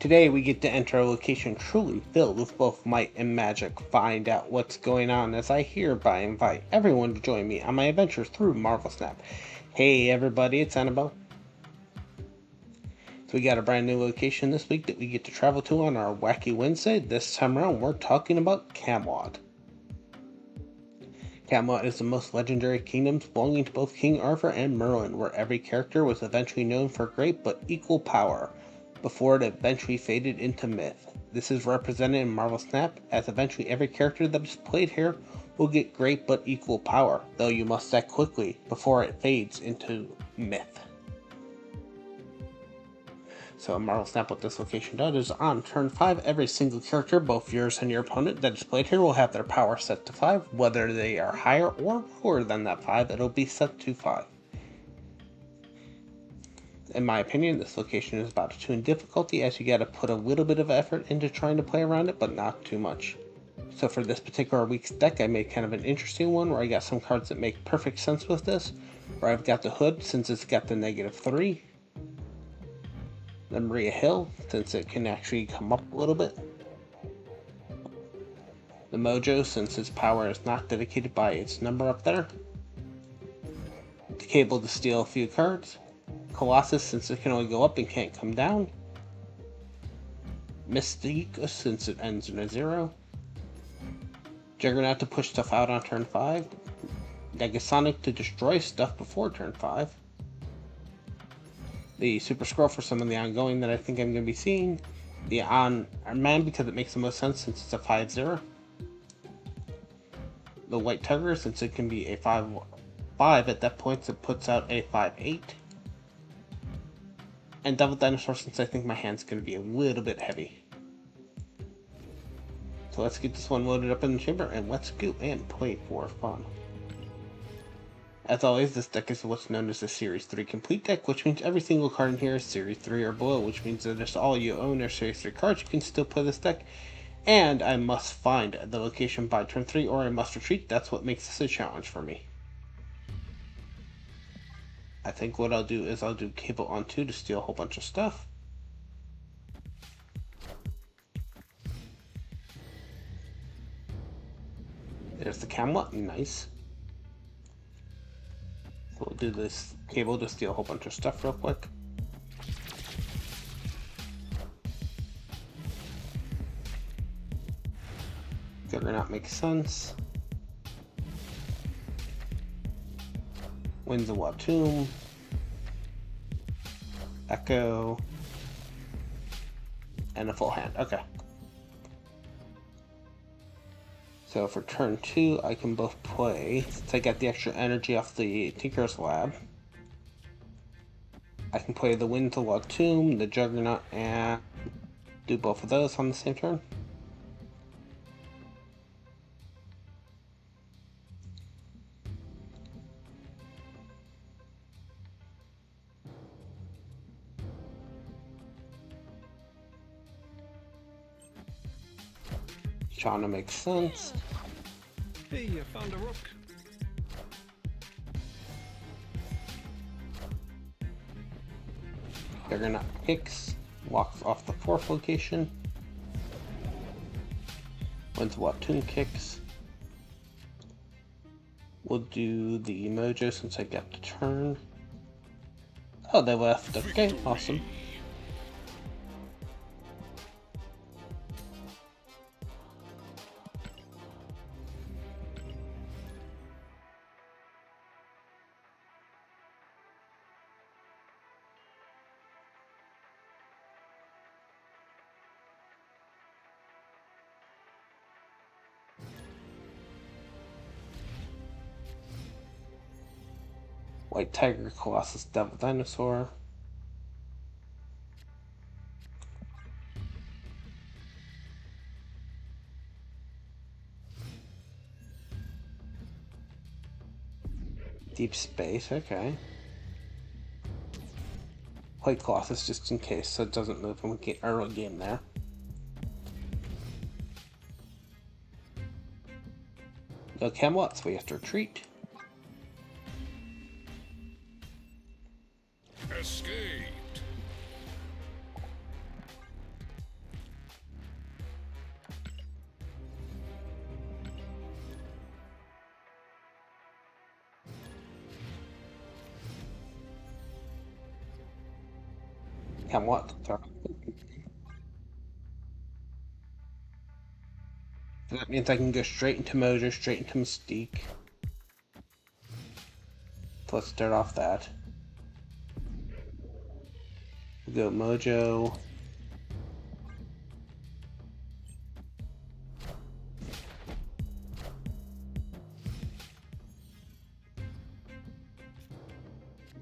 Today we get to enter a location truly filled with both might and magic. Find out what's going on as I hereby invite everyone to join me on my adventures through Marvel Snap. Hey everybody, it's Annabelle. So we got a brand new location this week that we get to travel to on our Wacky Wednesday. This time around we're talking about Camelot. Camelot is the most legendary kingdoms belonging to both King Arthur and Merlin, where every character was eventually known for great but equal power, before it eventually faded into myth. This is represented in Marvel Snap, as eventually every character that is played here will get great but equal power, though you must act quickly before it fades into myth. So in Marvel Snap, what this location does is on turn 5, every single character, both yours and your opponent, that is played here will have their power set to 5. Whether they are higher or lower than that 5, it'll be set to 5. In my opinion, this location is about to tune difficulty, as you gotta put a little bit of effort into trying to play around it, but not too much. So for this particular week's deck, I made kind of an interesting one, where I got some cards that make perfect sense with this, where I've got the Hood, since it's got the -3. The Maria Hill, since it can actually come up a little bit. The Mojo, since its power is not dedicated by its number up there. The Cable to steal a few cards. Colossus, since it can only go up and can't come down. Mystique, since it ends in a 0. Juggernaut to push stuff out on turn 5. Negasonic to destroy stuff before turn 5. The Super Scroll for some of the ongoing that I think I'm going to be seeing. The On Man, because it makes the most sense since it's a 5/0. The White Tiger, since it can be a 5/5 at that point, so it puts out a 5/8. And Devil Dinosaur, since I think my hand's going to be a little bit heavy. So let's get this one loaded up in the chamber, and let's go and play for fun. As always, this deck is what's known as a Series 3 complete deck, which means every single card in here is Series 3 or below, which means that if all you own are Series 3 cards, you can still play this deck. And I must find the location by turn 3, or I must retreat. That's what makes this a challenge for me. I think what I'll do is I'll do Cable on 2 to steal a whole bunch of stuff. There's the Camelot, nice. So we'll do this Cable to steal a whole bunch of stuff real quick. Juggernaut makes sense. Winds of Watomb. Echo. And a full hand. Okay. So for turn 2, I can both play, since I got the extra energy off the Tinker's Lab, I can play the Winds of Watomb, the Juggernaut, and do both of those on the same turn. Trying to make sense. Hey, you found a rook. Juggernaut kicks, walks off the 4th location. Winds of Watomb kicks. We'll do the Mojo since I got the turn. Oh, they left. Okay, awesome. White Tiger, Colossus, Devil Dinosaur. Deep Space, okay. Play Colossus just in case, so it doesn't move when we get early game there. The Camelot, so we have to retreat. Escaped. Camelot. So that means I can go straight into Mojo, straight into Mystique. So let's start off that. We'll go Mojo.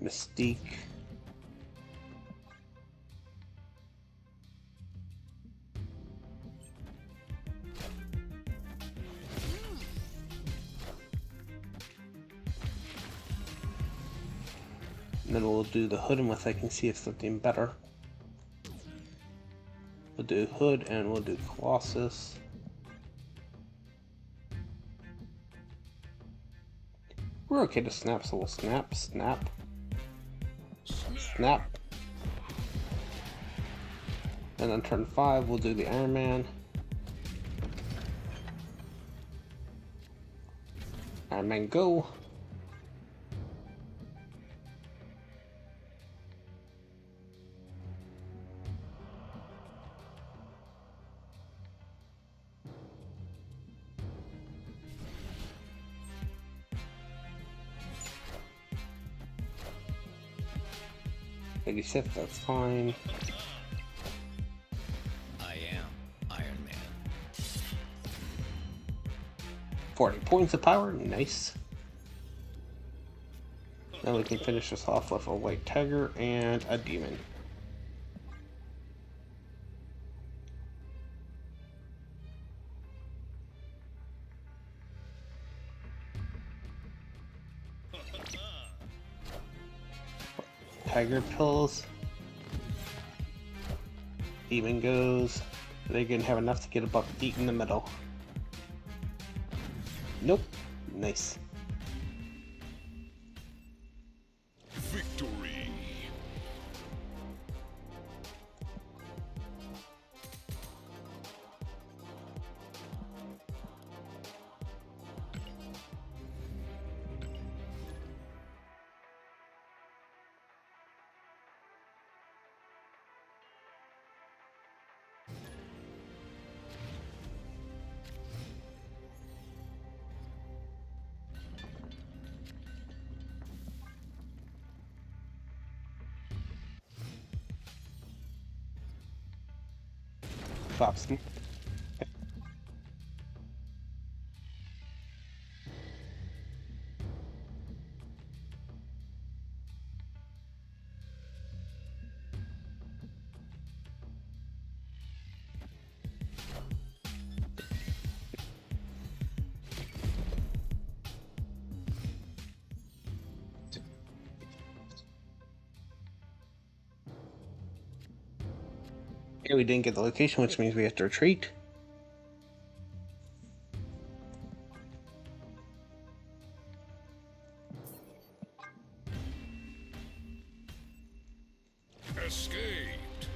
Mystique. And then we'll do the Hood unless I can see if something better. We'll do Hood and we'll do Colossus. We're okay to snap, so we'll snap, snap, snap. And on turn 5, we'll do the Iron Man. Iron Man go. Except that's fine. I am Iron Man. 40 points of power, nice. Now we can finish this off with a White Tiger and a Demon. Tiger pills. Demon goes. They're gonna have enough to get above 8 in the middle. Nope. Nice. Victory. Pops. Okay, we didn't get the location, which means we have to retreat. Escaped.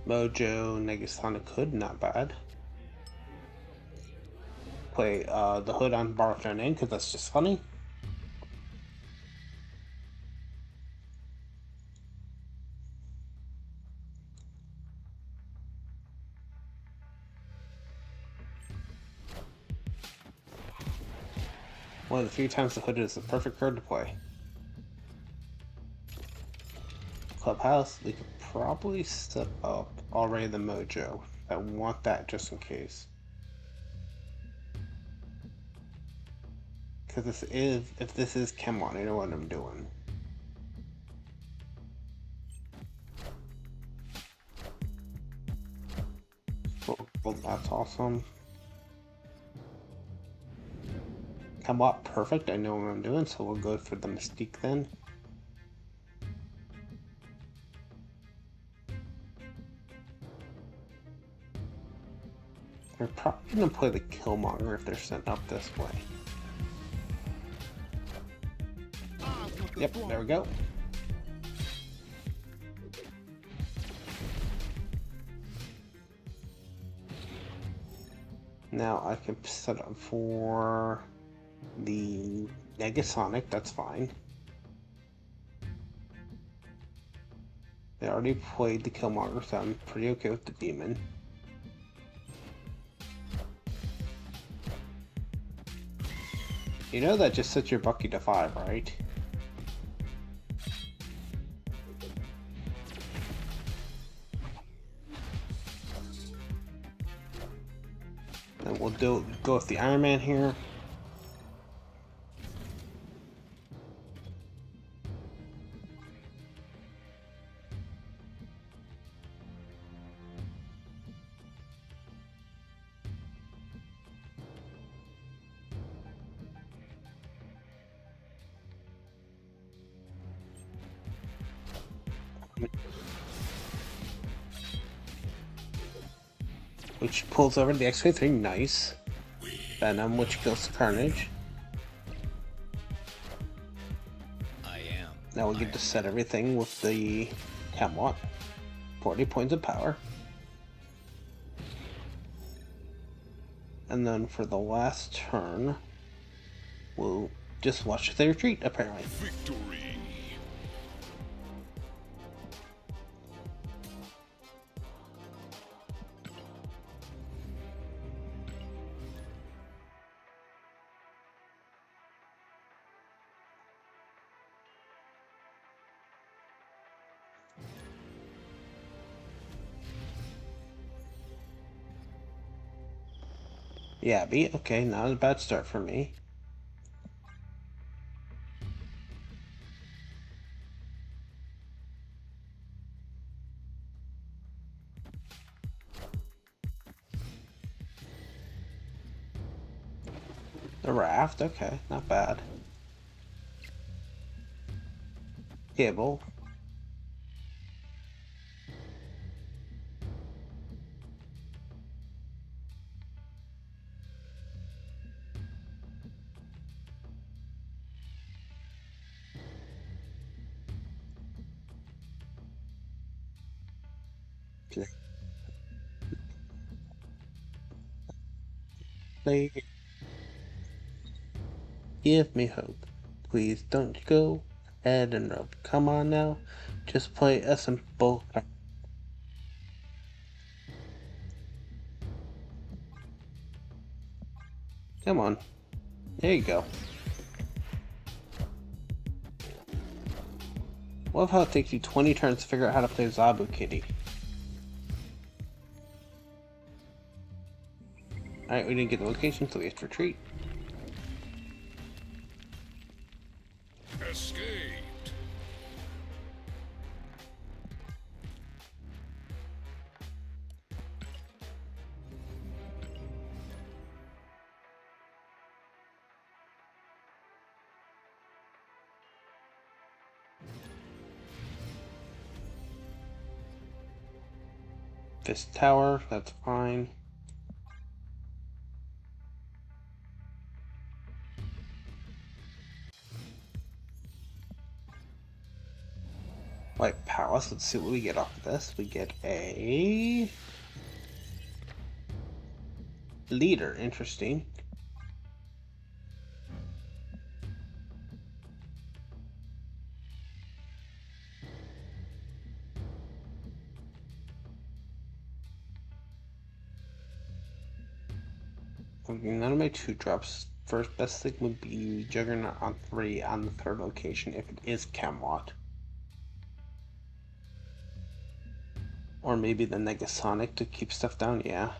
Mojo, Negasonic Hood, not bad. Play the Hood on Barf Down In, because that's just funny. One of the few times the Hood is the perfect card to play. Clubhouse, we could probably set up already the Mojo. I want that just in case. Because if this is Camelot, I know what I'm doing. Well, that's awesome. Camelot, perfect. I know what I'm doing, so we'll go for the Mystique then. They're probably gonna play the Killmonger if they're sent up this way. Yep, there we go. Now I can set up for the Negasonic, that's fine. They already played the Killmonger, so I'm pretty okay with the Demon. You know that just sets your Bucky to 5, right? And we'll go with the Iron Man here. Which pulls over the X-23, nice. Venom, which kills Carnage. I am. Now we get to set everything with the Camelot. 40 points of power. And then for the last turn, we'll just watch the retreat, apparently. Victory. Yeah, okay, not a bad start for me. The raft, okay, not bad. Cable. Play. Give me hope. Please don't go ahead and rope. Come on now. Just play a simple. Come on. There you go. Love how it takes you 20 turns to figure out how to play Zabu Kitty. Alright, we didn't get the location, so we have to retreat. Escaped. This tower, that's fine. White Palace, let's see what we get off of this. We get a leader, interesting. None of my 2-drops. First best thing would be Juggernaut on 3 on the 3rd location if it is Camelot. Or maybe the Negasonic to keep stuff down, yeah.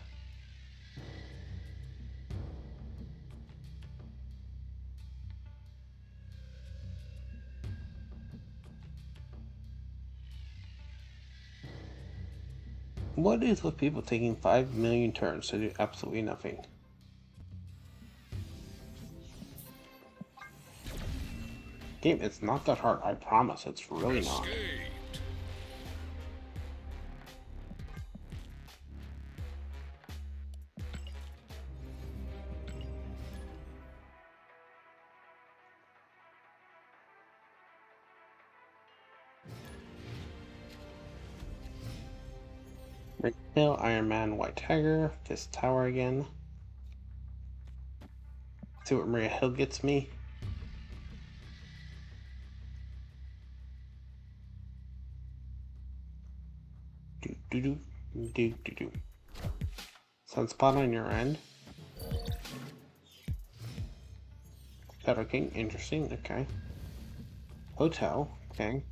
What is with people taking 5 million turns to do absolutely nothing? Game, it's not that hard, I promise, it's really not. Escaped. Red Tail, Iron Man, White Tiger, this tower again. See what Maria Hill gets me. Do do do do do do. Sunspot on your end. Shadow King, interesting. Okay. Hotel. Okay.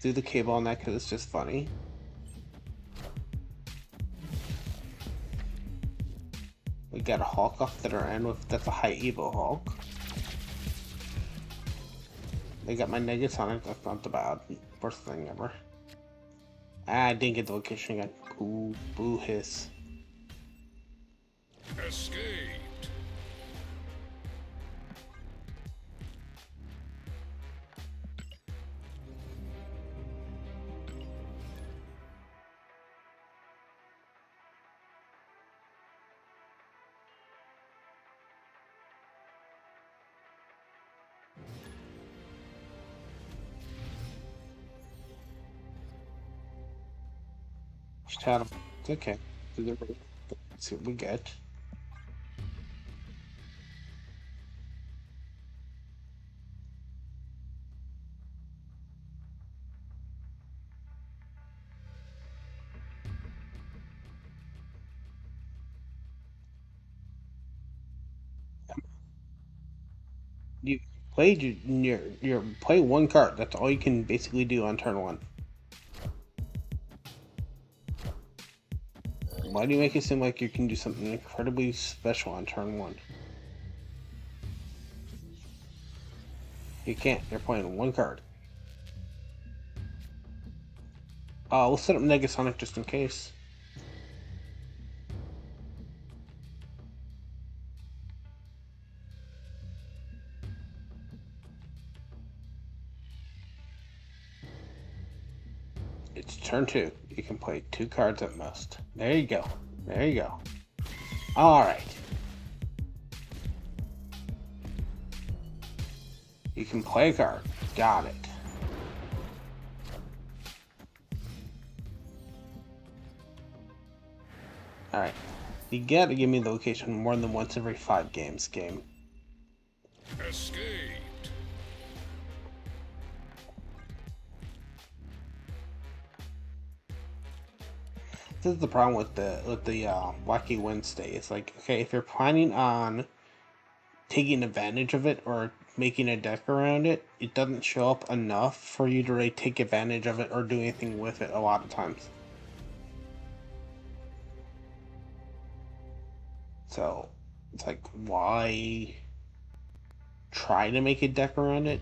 Do the cable on that because it's just funny. We got a Hawk off to our end with that's a high Evo Hawk. They got my Negasonic, that's not the bad worst thing ever. Ah, I didn't get the location again. Ooh, boo hiss. Escaped. Shadow. It's okay. Let's see what we get. You played your play one card. That's all you can basically do on turn one. Why do you make it seem like you can do something incredibly special on turn one? You can't. You're playing one card. We'll set up Negasonic just in case. It's turn two. You can play 2 cards at most. There you go. There you go. Alright. You can play a card. Got it. Alright. You gotta give me the location more than once every 5 games, game. Escaped. This is the problem with the Wacky Wednesday. It's like, okay, if you're planning on taking advantage of it or making a deck around it, it doesn't show up enough for you to really take advantage of it or do anything with it a lot of times. So it's like, why try to make a deck around it?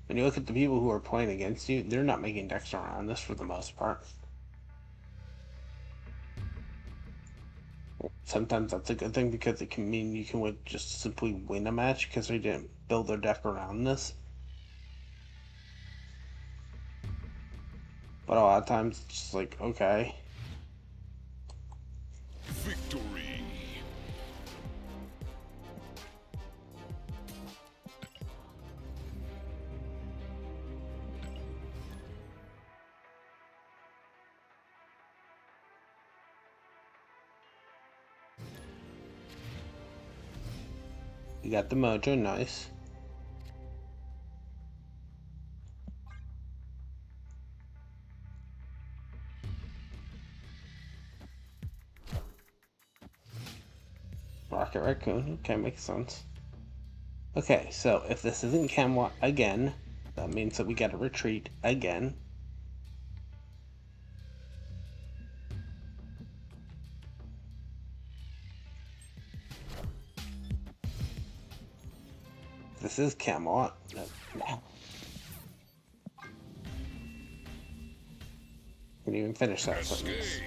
When you look at the people who are playing against you, they're not making decks around this for the most part. Sometimes that's a good thing because it can mean you can just simply win a match because they didn't build their deck around this. But a lot of times it's just like, okay. Victory. You got the mojo, nice. Rocket Raccoon, okay, makes sense. Okay, so if this isn't Camelot again, that means that we gotta retreat again. This is Camelot. No. Can't even finish that sentence.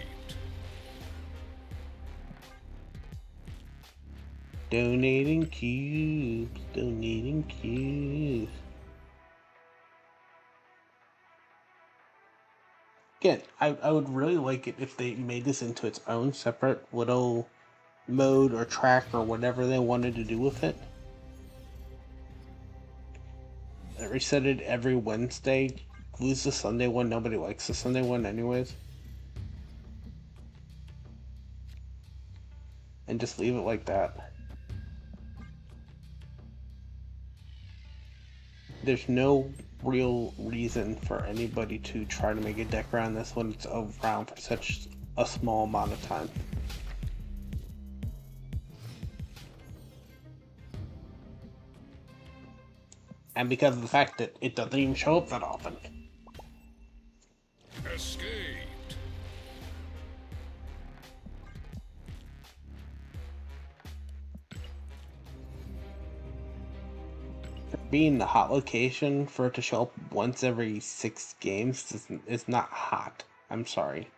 Donating cubes, donating cubes. Again, I would really like it if they made this into its own separate little mode or track or whatever they wanted to do with it. I reset it every Wednesday. Lose the Sunday one. Nobody likes the Sunday one anyways. and just leave it like that. There's no real reason for anybody to try to make a deck around this when it's around for such a small amount of time. And because of the fact that it doesn't even show up that often. Escaped. Being the hot location, for it to show up once every 6 games is not hot. I'm sorry.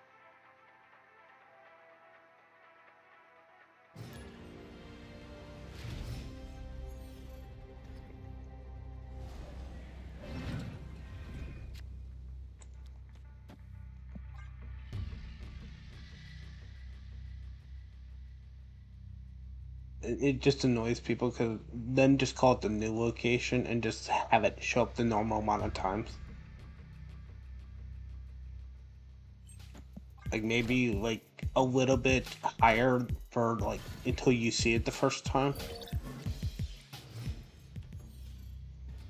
It just annoys people, because then just call it the new location and just have it show up the normal amount of times. Like maybe like a little bit higher for like until you see it the first time.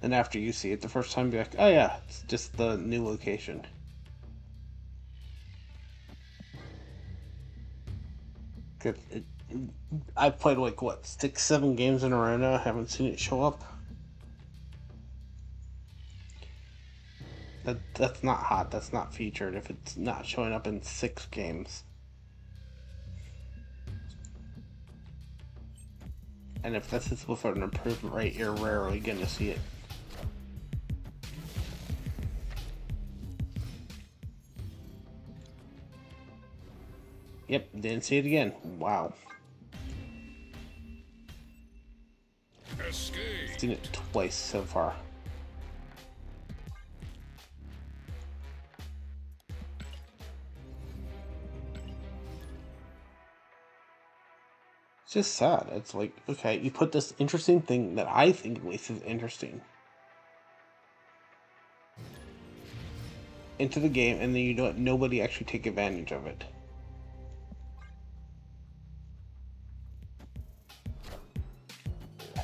And after you see it the first time, be like, oh yeah, it's just the new location. Cause I've played like what 6, 7 games in a row now. I haven't seen it show up. That's not hot. That's not featured if it's not showing up in 6 games. And if this is with an improvement rate, you're rarely gonna see it. Yep, didn't see it again. Wow. Escape. Seen it twice so far. It's just sad. It's like, okay, you put this interesting thing that I think at least is interesting into the game, and then you don't nobody actually take advantage of it.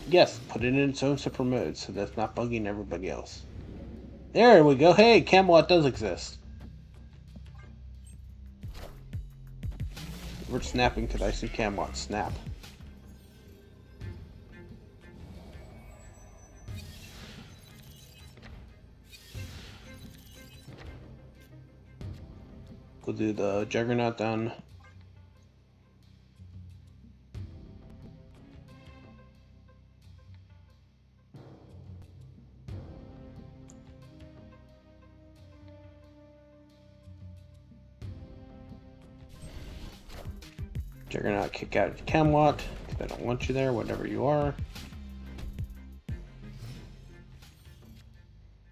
Yes, put it in its own separate mode so that's not bugging everybody else. There we go. Hey, Camelot does exist. We're snapping because I see Camelot snap. We'll do the Juggernaut down. Juggernaut, kick out Camelot, because I don't want you there, whatever you are.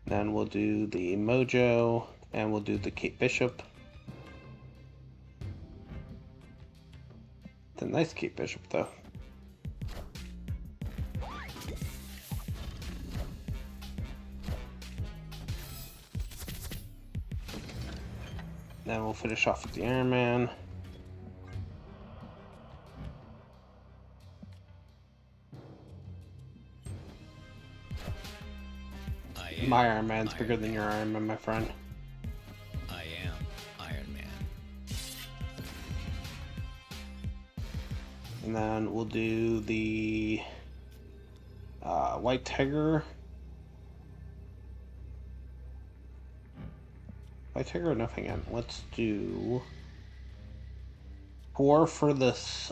Then we'll do the Mojo, and we'll do the Cape Bishop. It's a nice Cape Bishop, though. Then we'll finish off with the Iron Man. My Iron Man's bigger than your Iron Man, my friend. I am Iron Man. And then we'll do the White Tiger. White Tiger or nothing yet. Let's do 4 for this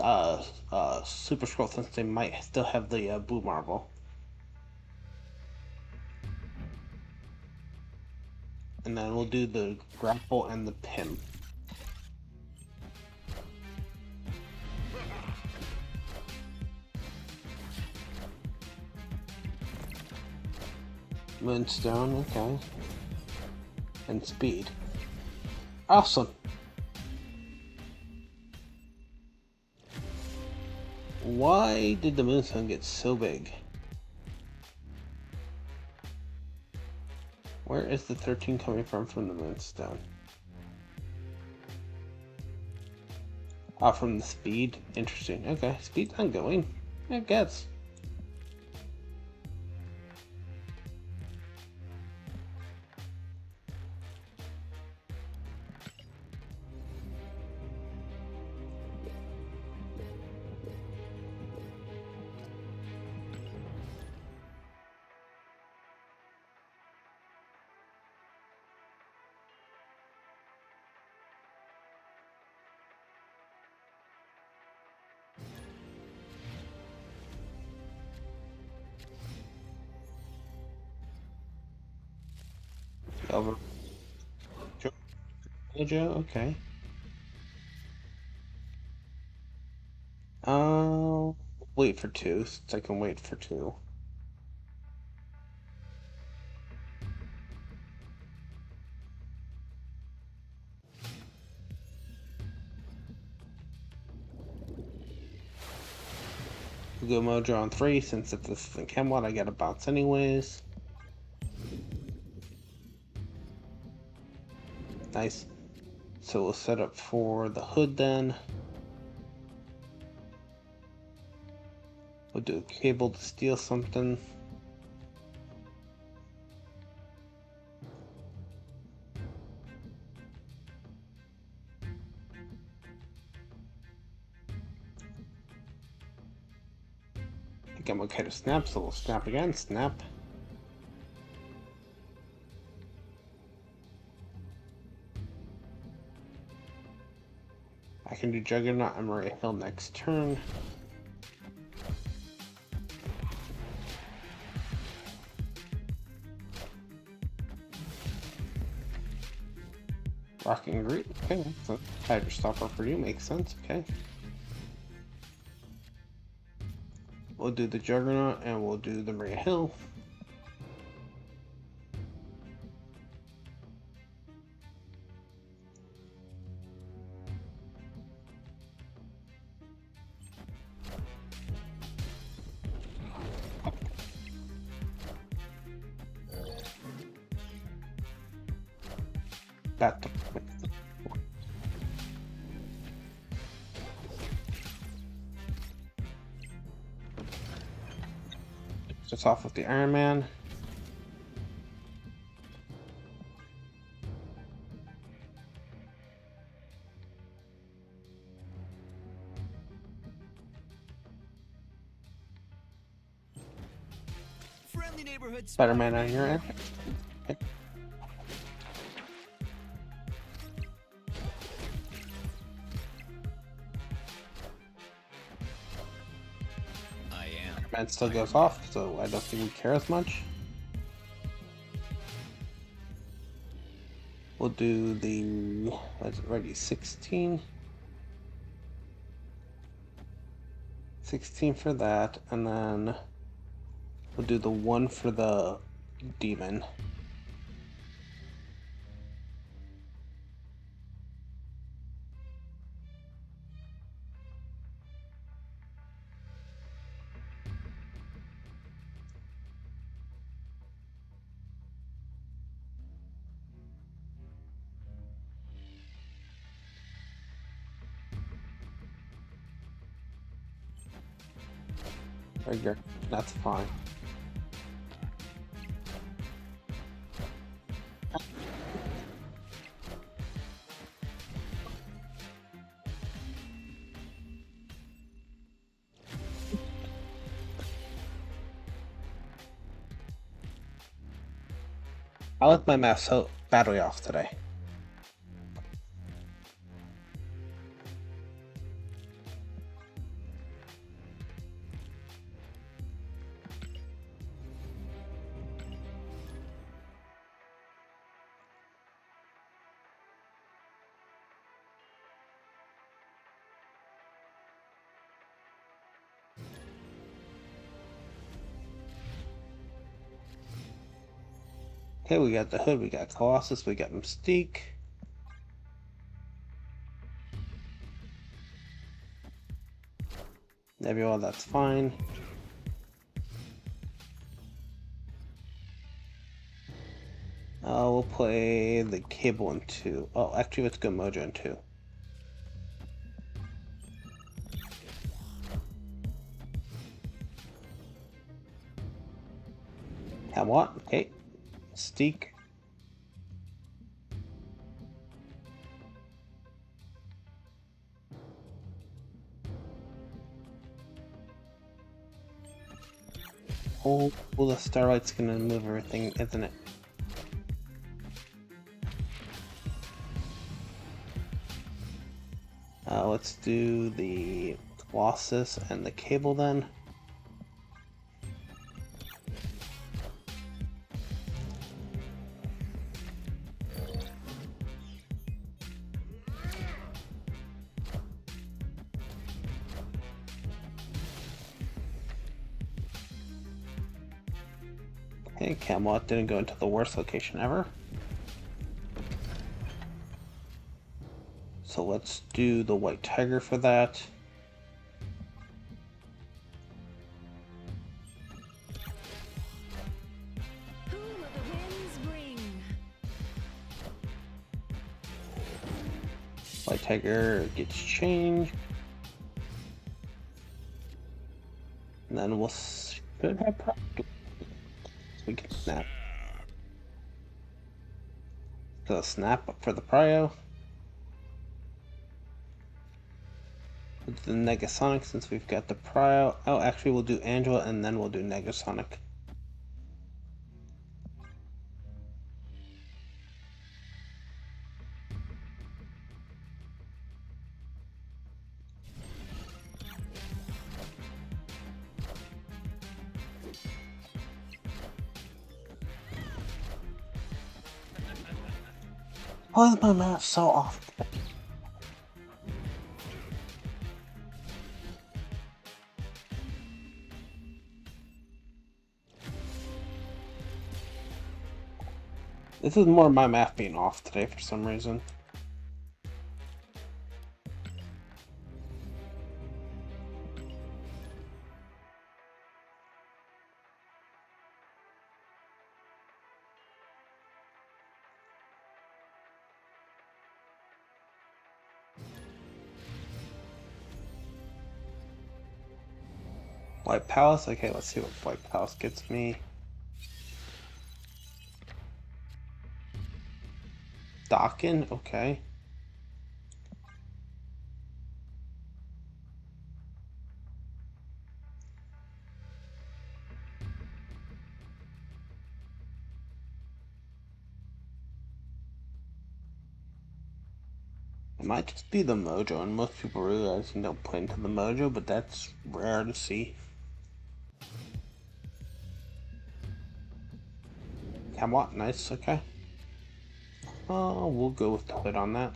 Super Scroll, since they might still have the Blue Marble. And then we'll do the Grapple and the Pin. Moonstone, okay. And Speed. Awesome! Why did the Moonstone get so big? Where is the 13 coming from the Moonstone? Ah, from the speed. Interesting. Okay, speed's ongoing. I guess. Over. Joe, okay. Wait for two, since I can wait for two. We'll go Mojo on three, since if this isn't Camelot, I gotta bounce anyways. Nice. So we'll set up for the hood then. We'll do a cable to steal something. I think I'm okay to snap, so we'll snap again. Snap. I can do Juggernaut and Maria Hill next turn. Rocking Greet. Okay, so Tiger Stopper for you makes sense. Okay. We'll do the Juggernaut and we'll do the Maria Hill. That starts off with the Iron Man. Friendly neighborhood Spider-Man on your end. Okay. I am. Man still goes off, so I don't think we care as much. We'll do the, what's it ready, 16? 16 for that, and then we'll do the 1 for the demon. Figure. That's fine. I left my mouse battery off today. Okay, we got the Hood, we got Colossus, we got Mystique. Nebula, that's fine. We'll play the Cable in 2. Oh, actually, let's go Mojo in 2. Camelot, okay. Steak. Oh, well, the Starlight's gonna move everything, isn't it? Let's do the Colossus and the Cable then. Okay, Camelot didn't go into the worst location ever. So let's do the White Tiger for that. Who will the winds bring? White Tiger gets changed. And then we'll should have we can snap. So snap up for the Prio. With the Negasonic since we've got the Prio. Oh, actually we'll do Angela and then we'll do Negasonic. Why is my math so off? This is more my math being off today for some reason. White Palace? Okay, let's see what White Palace gets me. Dockin? Okay. It might just be the Mojo, and most people realize you don't play into the Mojo, but that's rare to see. Camelot, nice, okay. We'll go with the hood on that.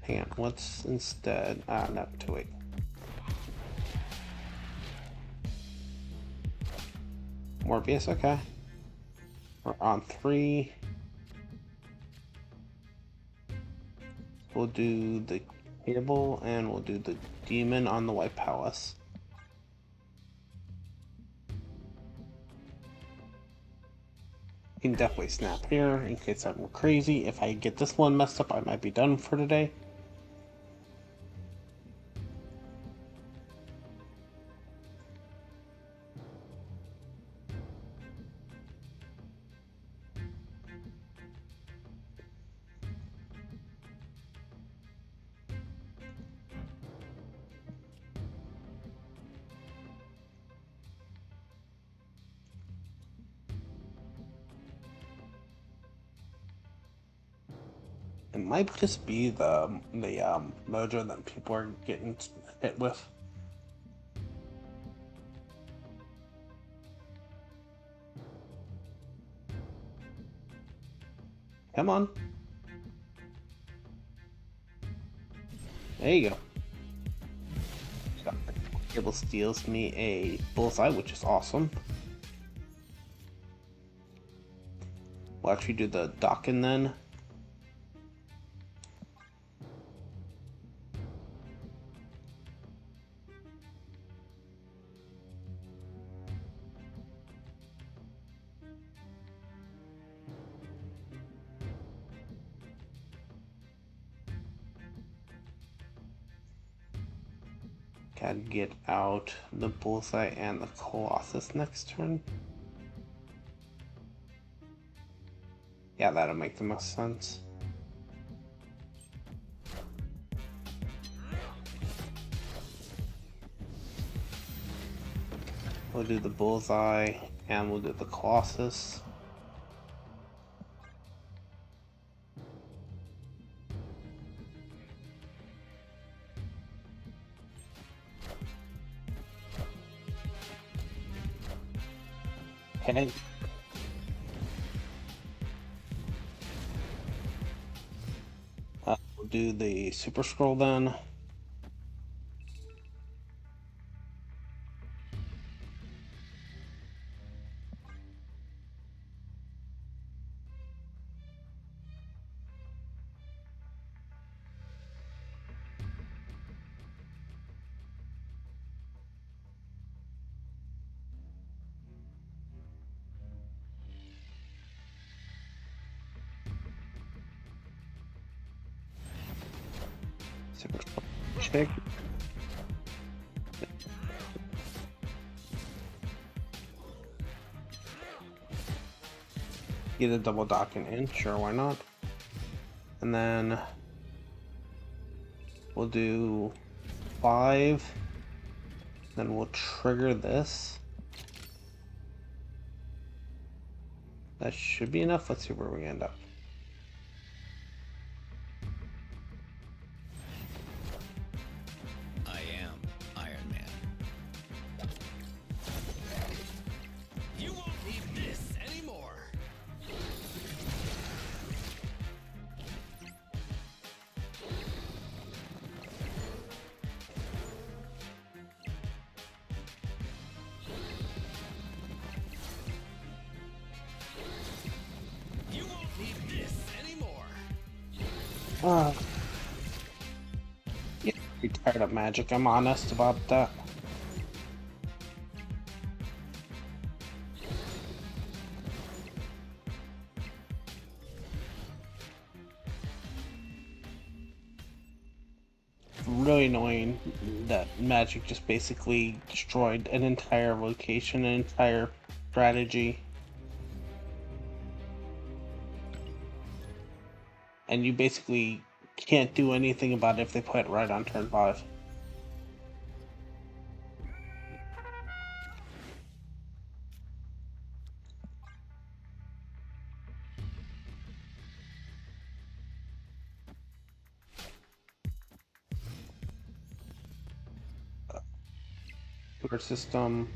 Hang on, let's instead... no, to wait. Morbius, okay. We're on 3. We'll do the Cable, and we'll do the Demon on the White Palace. You can definitely snap here in case I'm crazy. If I get this one messed up, I might be done for today. It might just be the Mojo that people are getting hit with. Come on. There you go. Cable steals me a bullseye, which is awesome. We'll actually do the Dockin then. Gotta get out the bullseye and the colossus next turn. Yeah, that'll make the most sense. We'll do the bullseye and we'll do the colossus. Okay. We'll do the super scroll then. Super scroll check. Get a double docking in, sure, why not? And then we'll do 5. Then we'll trigger this. That should be enough. Let's see where we end up. I am Iron Man. You won't need this anymore. You won't need this anymore. Yeah, pretty tired of magic. I'm honest about that. Really annoying that magic just basically destroyed an entire location, an entire strategy. And you basically can't do anything about it if they put it right on turn 5. Super system.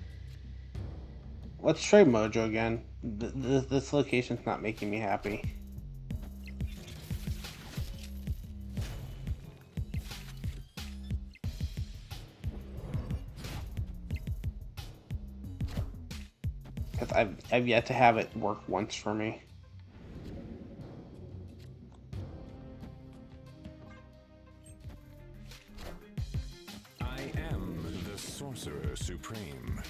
Let's trade Mojo again. This location's not making me happy. Because I've yet to have it work once for me. I am the Sorcerer Supreme.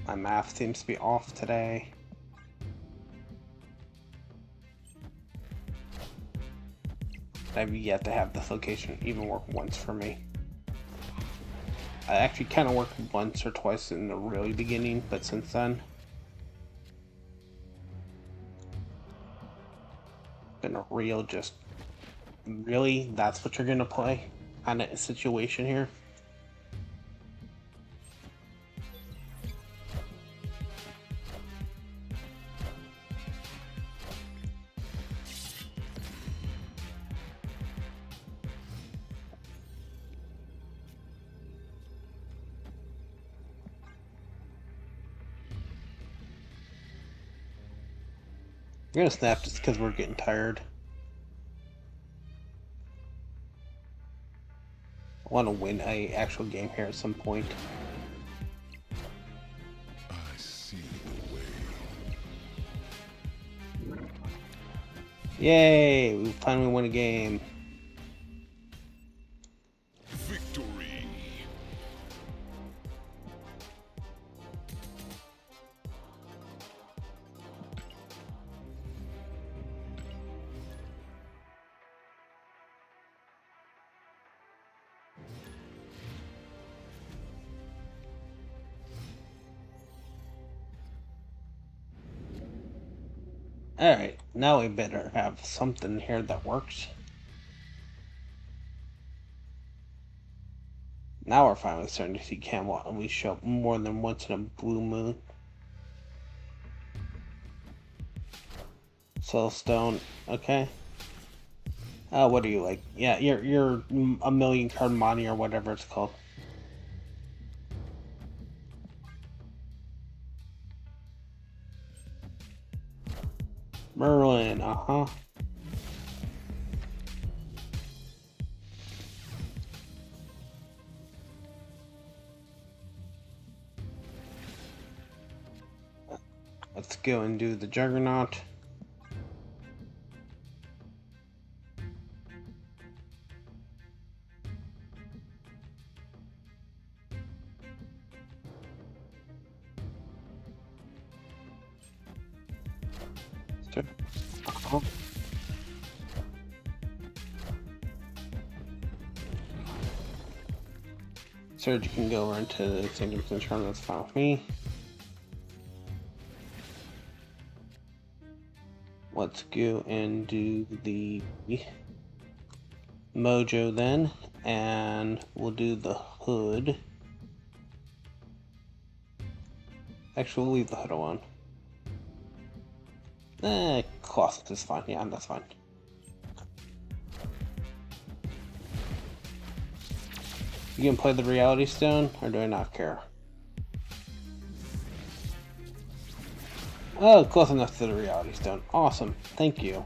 My math seems to be off today. I've yet to have this location even work once for me. I actually kind of worked once or twice in the really beginning, but since then, been a real just, really, that's what you're gonna play kind of situation here. I'm gonna snap just because we're getting tired. I want to win a actual game here at some point. I see the way. Yay! We finally won a game. Victory. Alright, now we better have something here that works. Now we're finally starting to see Camelot, and we show up more than once in a blue moon. Soulstone, okay. What are you like? Yeah, you're a million card money or whatever it's called. Merlin, uh-huh. Let's go and do the Juggernaut. Uh-huh. Surge can go over into the Kingdom's turn, that's fine with me. Let's go and do the Mojo then, and we'll do the hood. Actually, we'll leave the hood alone. Closet is fine. Yeah, that's fine. You can play the Reality Stone, or do I not care? Oh, close enough to the Reality Stone. Awesome. Thank you.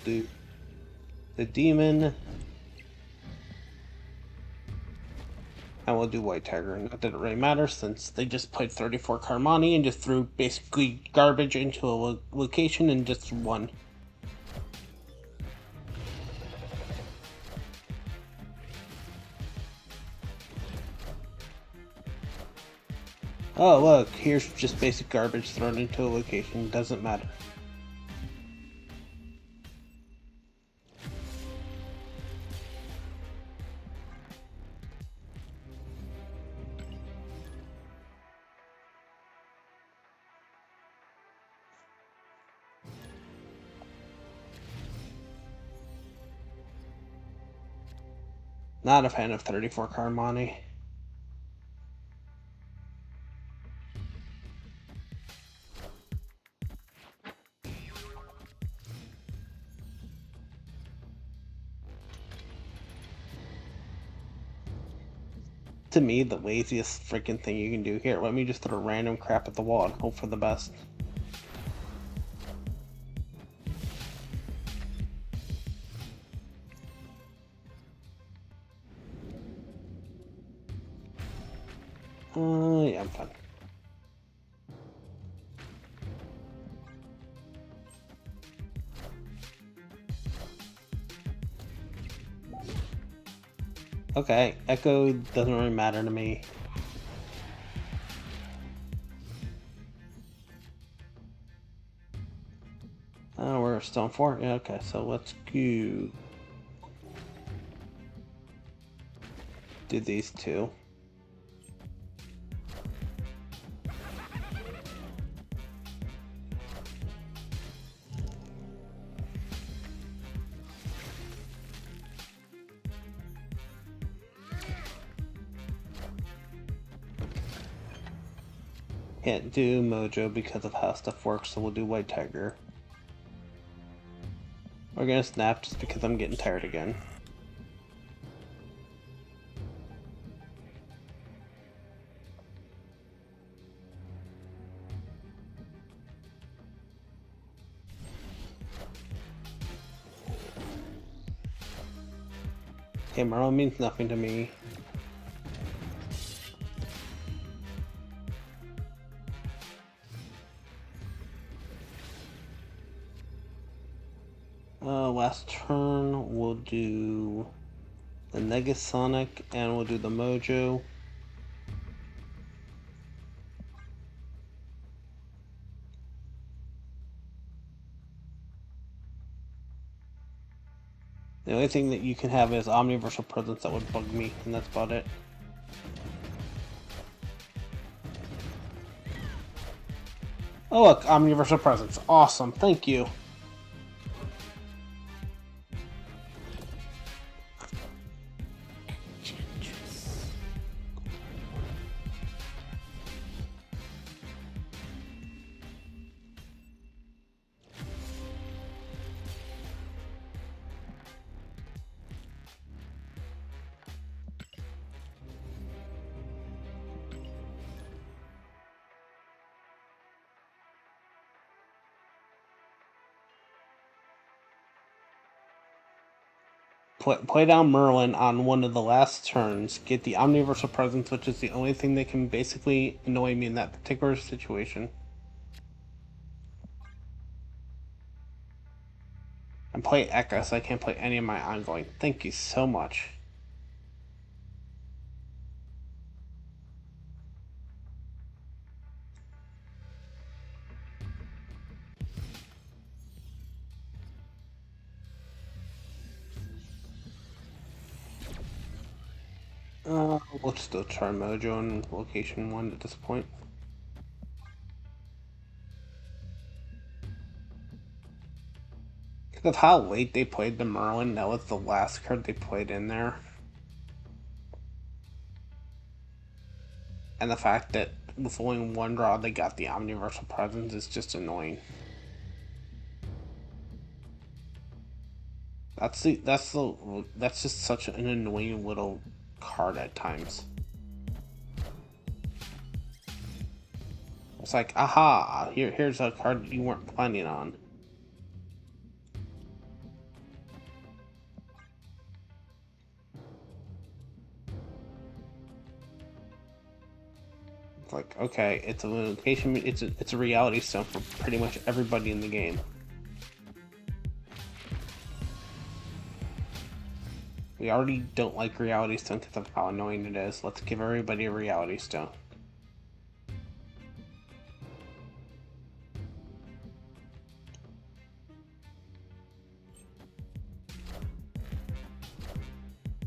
Do the demon. I will do White Tiger. Not that it really matters since they just played 34 Carmani and just threw basically garbage into a location and just won. Oh look, here's just basic garbage thrown into a location. Doesn't matter. Not a fan of 34 Carmani. To me, the laziest freaking thing you can do here. Let me just throw random crap at the wall and hope for the best. Yeah, I'm fine. Okay, Echo doesn't really matter to me. Oh, we're Stone 4? Yeah, okay, so let's go. Do these two. Can't do Mojo because of how stuff works, so we'll do White Tiger. We're gonna snap just because I'm getting tired again. Okay, Merlin means nothing to me. Last turn we'll do the Negasonic and we'll do the Mojo. The only thing that you can have is Omniversal Presence that would bug me, and that's about it. Oh look, Omniversal Presence. Awesome, thank you. Play down Merlin on one of the last turns, get the Omniversal Presence, which is the only thing that can basically annoy me in that particular situation. And play Echo so I can't play any of my ongoing. Thank you so much. We'll just still try Mojo on location 1 at this point. Because of how late they played the Merlin, that was the last card they played in there. And the fact that with only one draw they got the Omniversal Presence is just annoying. That's just such an annoying little card at times. It's like, aha, here's a card you weren't planning on. It's like, okay, it's a location, it's a reality stone for pretty much everybody in the game. We already don't like Reality Stone because of how annoying it is. Let's give everybody a Reality Stone.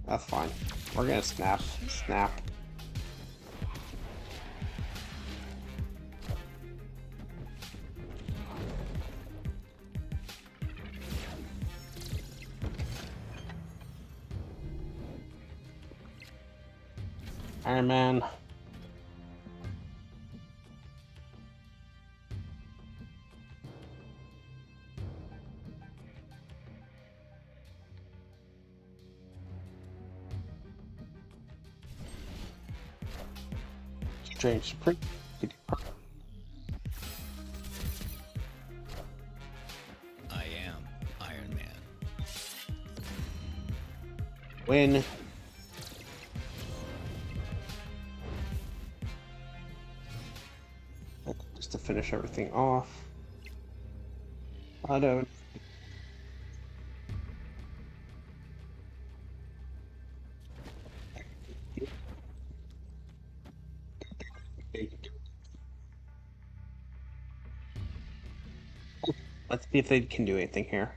That's fine. We're gonna snap. Snap. Iron Man. Strange Spring. I am Iron Man. Win. Just to finish everything off. I don't. Let's see if they can do anything here.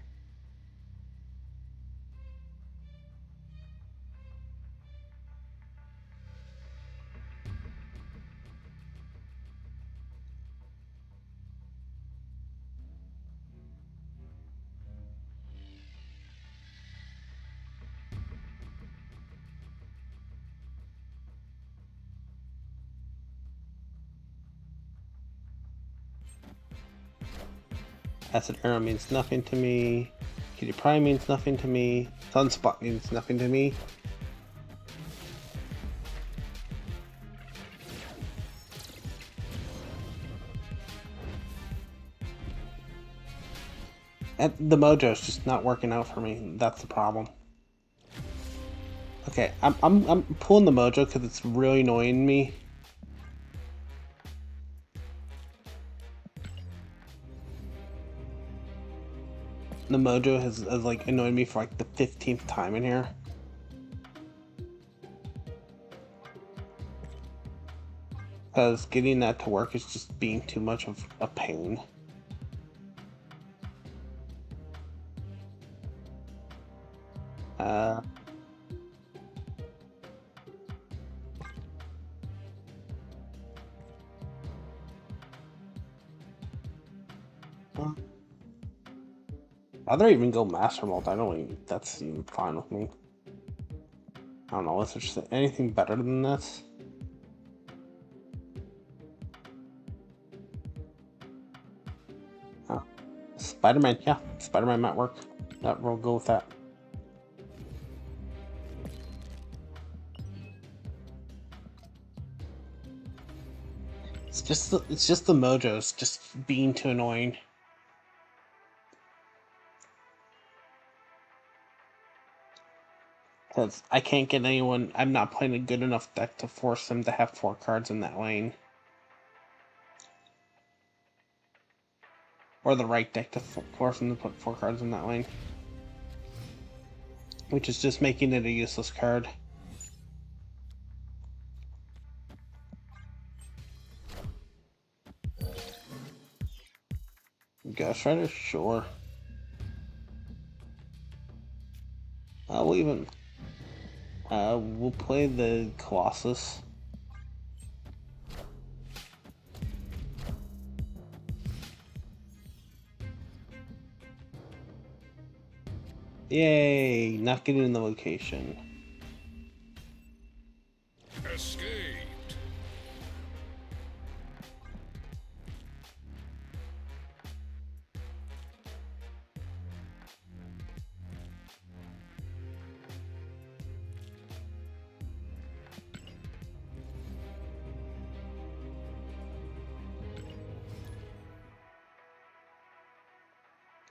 Acid Arrow means nothing to me. Kitty Prime means nothing to me. Sunspot means nothing to me. And the Mojo's just not working out for me. That's the problem. Okay, I'm pulling the mojo because it's really annoying me. The mojo has like annoyed me for like the 15th time in here. Because getting that to work is just being too much of a pain. Uh, I'd rather even go master mode. I don't even, that's even fine with me. I don't know, is there just anything better than this? Oh, Spider-Man, yeah, Spider-Man might work. That we'll go with that. It's just the mojos just being too annoying. Because I can't get anyone. I'm not playing a good enough deck to force them to have 4 cards in that lane. Or the right deck to force them to put 4 cards in that lane. Which is just making it a useless card. Ghost Rider? Sure. We'll even... we'll play the Colossus. Yay! Not getting in the location. Escaped.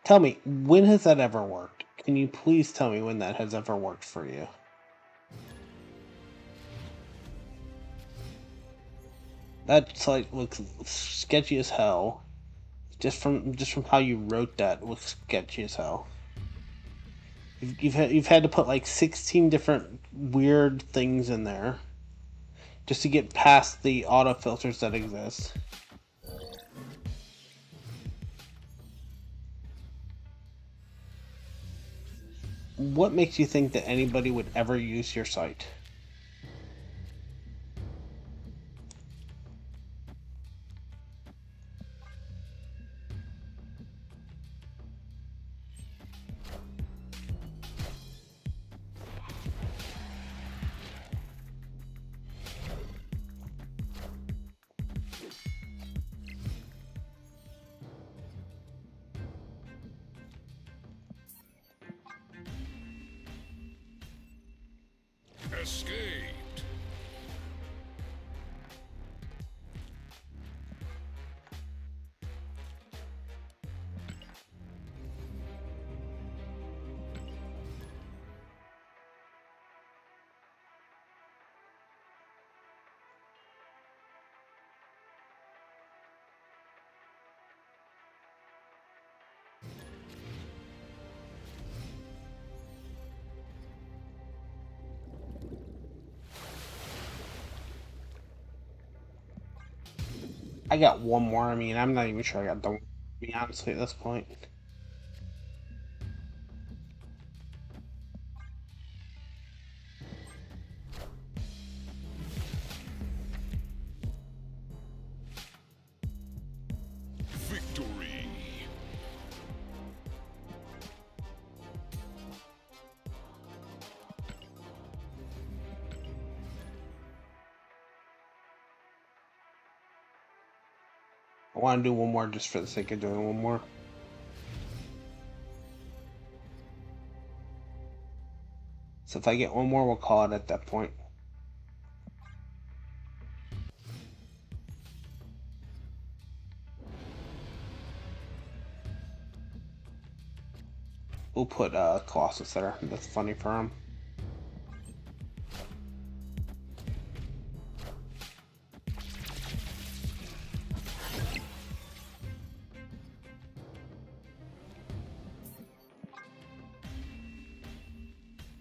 Tell me, when has that ever worked? Can you please tell me when that has ever worked for you? That's like looks sketchy as hell. Just from how you wrote that, looks sketchy as hell. You've had to put like 16 different weird things in there just to get past the auto filters that exist. What makes you think that anybody would ever use your site? Escaped. I got one more. I mean, I'm not even sure I got done. To be honestly, at this point. Victory. I want to do one more just for the sake of doing one more. So if I get one more, we'll call it at that point. We'll put Colossus there. That's funny for him.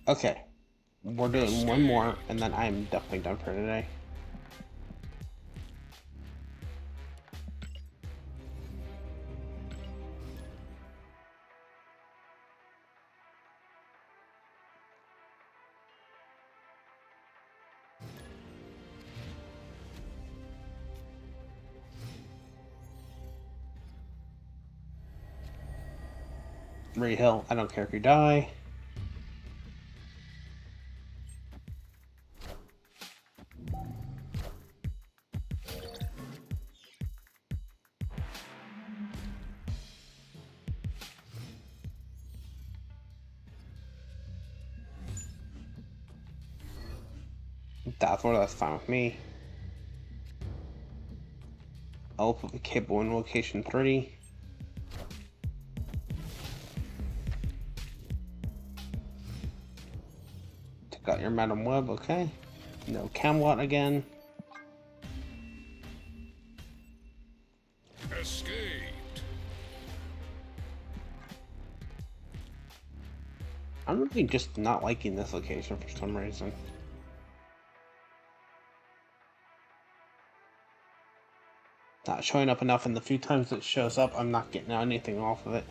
Okay, we're doing one more, and then I'm definitely done for today. Rehill, I don't care if you die. That's fine with me. I'll put the cable in location 3. Take out your Madam Web, okay. No Camelot again. Escaped. I'm really just not liking this location for some reason. Not showing up enough, and the few times it shows up, I'm not getting anything off of it.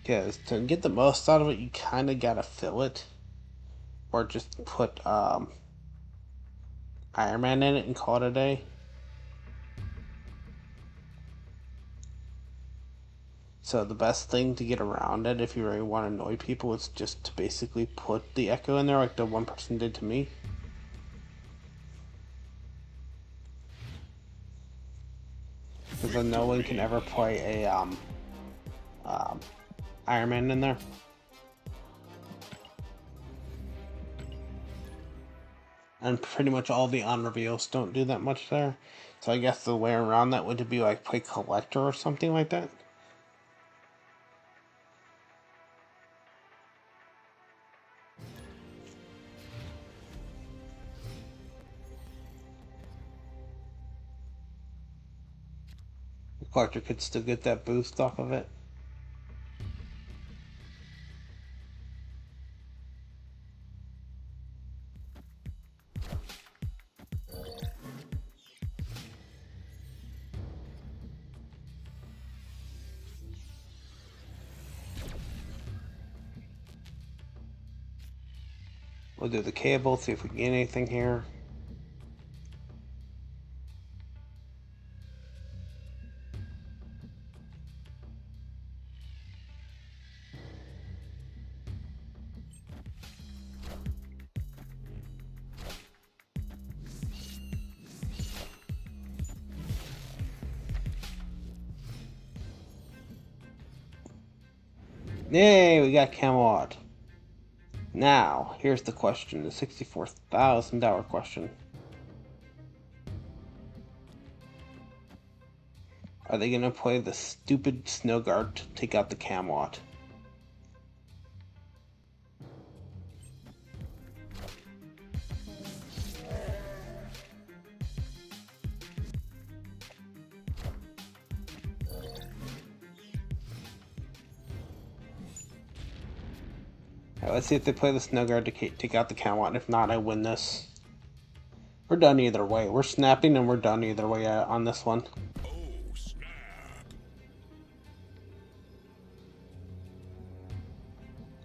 Because to get the most out of it, you kind of gotta fill it. Or just put Iron Man in it and call it a day. So the best thing to get around it, if you really want to annoy people, is just to basically put the echo in there like the one person did to me. Because then no one can ever play a Iron Man in there. And pretty much all the on reveals don't do that much there. So I guess the way around that would be like play Collector or something like that. The Collector could still get that boost off of it. We'll do the cable, see if we can get anything here. Yay, we got Camelot. Now, here's the question, the $64,000 question. Are they gonna play the stupid Snow Guard to take out the Camelot? Alright, let's see if they play the Snow Guard to take out the Camelot. If not, I win this. We're done either way. We're snapping and we're done either way on this one. Oh, snap.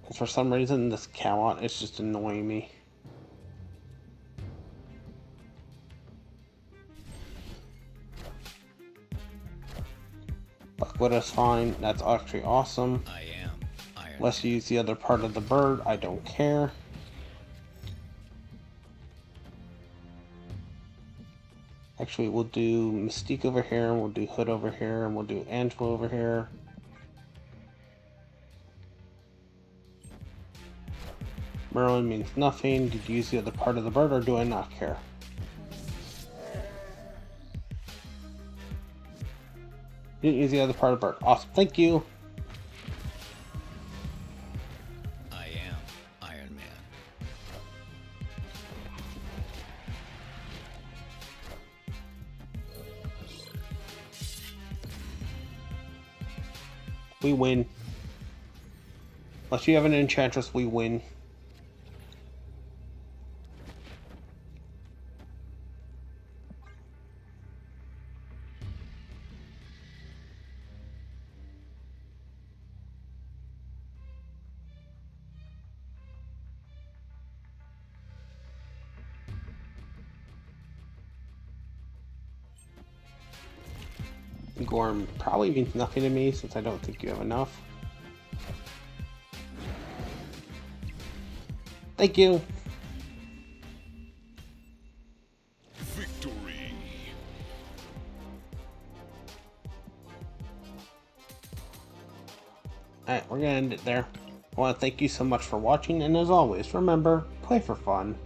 Because for some reason, this Camelot is just annoying me. Buckwood is fine. That's actually awesome. I am Iron Let's Man. use the other part of the bird. I don't care. Actually, we'll do Mystique over here, and we'll do Hood over here, and we'll do Angela over here. Merlin means nothing. Did you use the other part of the bird, or do I not care? Didn't use the other part of the bird. Awesome. Thank you. I am Iron Man. We win. Unless you have an enchantress, we win. Gorm probably means nothing to me since I don't think you have enough. Thank you. Victory. Alright, we're gonna end it there. I want to thank you so much for watching, and as always, remember, play for fun.